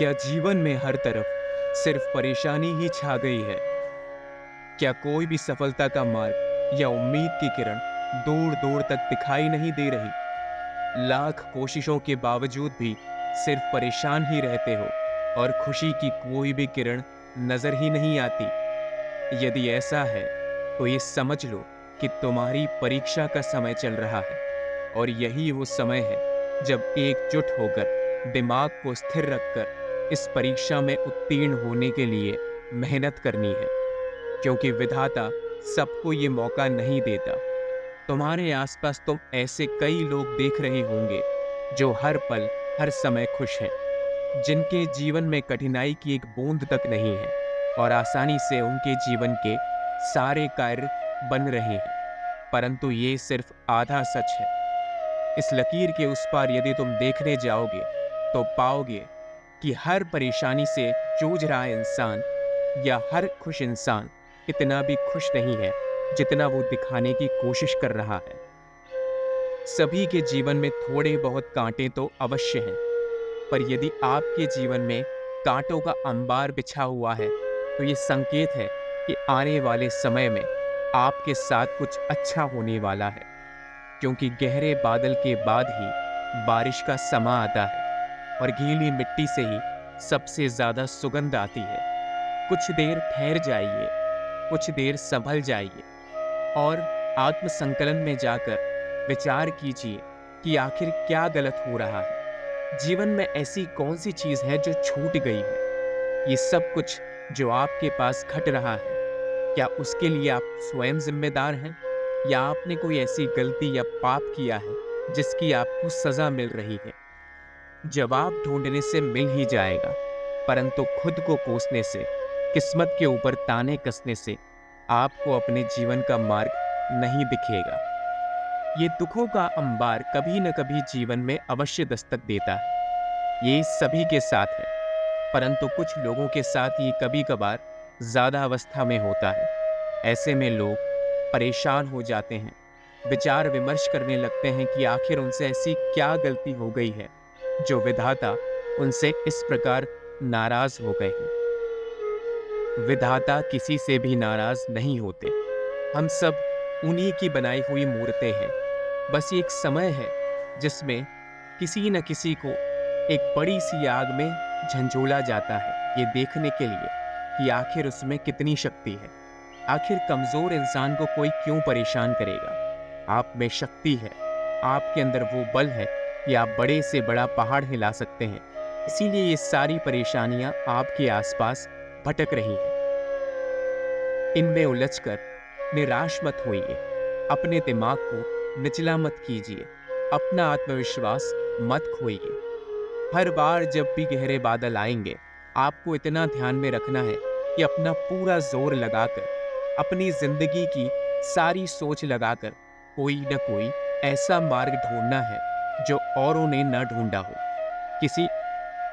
क्या जीवन में हर तरफ सिर्फ परेशानी ही छा गई है? क्या कोई भी सफलता का मार्ग या उम्मीद की किरण दूर दूर तक दिखाई नहीं दे रही? लाख कोशिशों के बावजूद भी सिर्फ परेशान ही रहते हो और खुशी की कोई भी किरण नजर ही नहीं आती। यदि ऐसा है तो ये समझ लो कि तुम्हारी परीक्षा का समय चल रहा है, और यही वो समय है जब एकजुट होकर दिमाग को स्थिर रखकर इस परीक्षा में उत्तीर्ण होने के लिए मेहनत करनी है, क्योंकि विधाता सबको ये मौका नहीं देता। तुम्हारे आसपास तुम ऐसे कई लोग देख रहे होंगे जो हर पल हर समय खुश हैं, जिनके जीवन में कठिनाई की एक बूंद तक नहीं है और आसानी से उनके जीवन के सारे कार्य बन रहे हैं। परंतु ये सिर्फ आधा सच है। इस लकीर के उस पार यदि तुम देखने जाओगे तो पाओगे कि हर परेशानी से जूझ रहा इंसान या हर खुश इंसान इतना भी खुश नहीं है जितना वो दिखाने की कोशिश कर रहा है। सभी के जीवन में थोड़े बहुत कांटे तो अवश्य हैं, पर यदि आपके जीवन में कांटों का अंबार बिछा हुआ है तो ये संकेत है कि आने वाले समय में आपके साथ कुछ अच्छा होने वाला है, क्योंकि गहरे बादल के बाद ही बारिश का समा आता है और गीली मिट्टी से ही सबसे ज्यादा सुगंध आती है। कुछ देर ठहर जाइए, कुछ देर संभल जाइए और आत्मसंकलन में जाकर विचार कीजिए कि आखिर क्या गलत हो रहा है। जीवन में ऐसी कौन सी चीज है जो छूट गई है? ये सब कुछ जो आपके पास घट रहा है, क्या उसके लिए आप स्वयं जिम्मेदार हैं, या आपने कोई ऐसी गलती या पाप किया है जिसकी आपको सजा मिल रही है? जवाब ढूंढने से मिल ही जाएगा, परंतु खुद को कोसने से, किस्मत के ऊपर ताने कसने से आपको अपने जीवन का मार्ग नहीं दिखेगा। ये दुखों का अंबार कभी न कभी जीवन में अवश्य दस्तक देता है। ये सभी के साथ है, परंतु कुछ लोगों के साथ ये कभी कभार ज्यादा अवस्था में होता है। ऐसे में लोग परेशान हो जाते हैं, विचार विमर्श करने लगते हैं कि आखिर उनसे ऐसी क्या गलती हो गई है जो विधाता उनसे इस प्रकार नाराज हो गए हैं। विधाता किसी से भी नाराज नहीं होते। हम सब उन्हीं की बनाई हुई मूर्तें हैं। बस ये एक समय है जिसमें किसी न किसी को एक बड़ी सी आग में झंझोला जाता है, ये देखने के लिए कि आखिर उसमें कितनी शक्ति है। आखिर कमजोर इंसान को कोई क्यों परेशान करेगा? आप में शक्ति है, आपके अंदर वो बल है कि आप बड़े से बड़ा पहाड़ हिला सकते हैं। इसीलिए ये सारी परेशानियां आपके आसपास भटक रही हैं। इनमें उलझकर निराश मत होइए, अपने दिमाग को निचला मत कीजिए, अपना आत्मविश्वास मत खोइए। हर बार जब भी गहरे बादल आएंगे, आपको इतना ध्यान में रखना है कि अपना पूरा जोर लगाकर, अपनी जिंदगी की सारी सोच लगाकर कोई न कोई ऐसा मार्ग ढूंढना है जो औरों ने न ढूंढा हो। किसी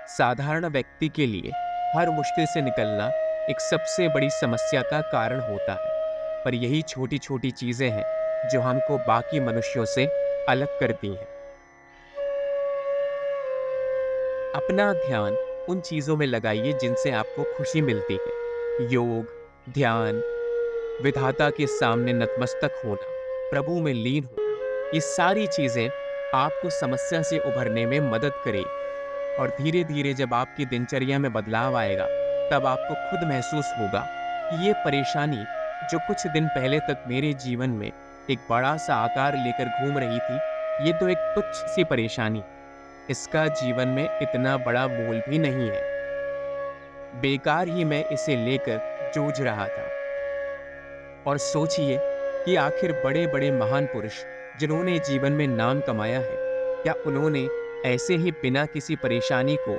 साधारण व्यक्ति के लिए हर मुश्किल से निकलना एक सबसे बड़ी समस्या का कारण होता है, पर यही छोटी छोटी चीजें हैं जो हमको बाकी मनुष्यों से अलग करती हैं। अपना ध्यान उन चीजों में लगाइए जिनसे आपको खुशी मिलती है। योग, ध्यान, विधाता के सामने नतमस्तक होना, प्रभु में लीन होना, ये सारी चीजें आपको समस्या से उभरने में मदद करेगी। और धीरे धीरे जब आपकी दिनचर्या में बदलाव आएगा, तब आपको खुद महसूस होगा कि ये परेशानी जो कुछ दिन पहले तक मेरे जीवन में एक बड़ा सा आकार लेकर घूम रही थी, ये तो एक तुच्छ सी परेशानी, इसका जीवन में इतना बड़ा मोल भी नहीं है। बेकार ही मैं इसे लेकर जूझ रहा था। और सोचिए कि आखिर बड़े बड़े महान पुरुष जिन्होंने जीवन में नाम कमाया है, क्या उन्होंने ऐसे ही बिना किसी परेशानी को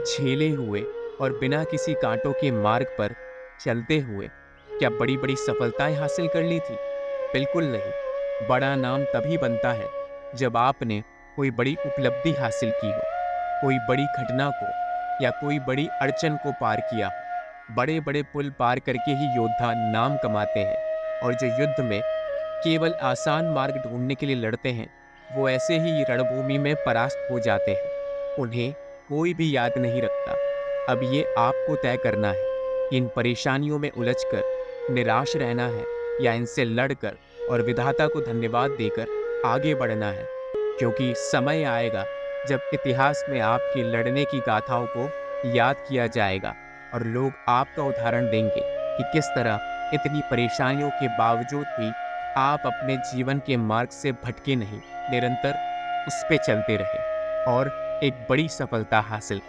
झेले हुए और बिना किसी कांटों के मार्ग पर चलते हुए क्या बड़ी बड़ी सफलताएं हासिल कर ली थी? बिल्कुल नहीं। बड़ा नाम तभी बनता है जब आपने कोई बड़ी उपलब्धि हासिल की हो, कोई बड़ी घटना को या कोई बड़ी अड़चन को पार किया हो। बड़े बड़े पुल पार करके ही योद्धा नाम कमाते हैं, और जो युद्ध में केवल आसान मार्ग ढूंढने के लिए लड़ते हैं, वो ऐसे ही रणभूमि में परास्त हो जाते हैं। उन्हें कोई भी याद नहीं रखता। अब ये आपको तय करना है कि इन परेशानियों में उलझकर निराश रहना है या इनसे लड़कर और विधाता को धन्यवाद देकर आगे बढ़ना है। क्योंकि समय आएगा जब इतिहास में आपकी लड़ने की गाथाओं को याद किया जाएगा और लोग आपका उदाहरण देंगे कि किस तरह इतनी परेशानियों के बावजूद भी आप अपने जीवन के मार्ग से भटके नहीं, निरंतर उस पे चलते रहे और एक बड़ी सफलता हासिल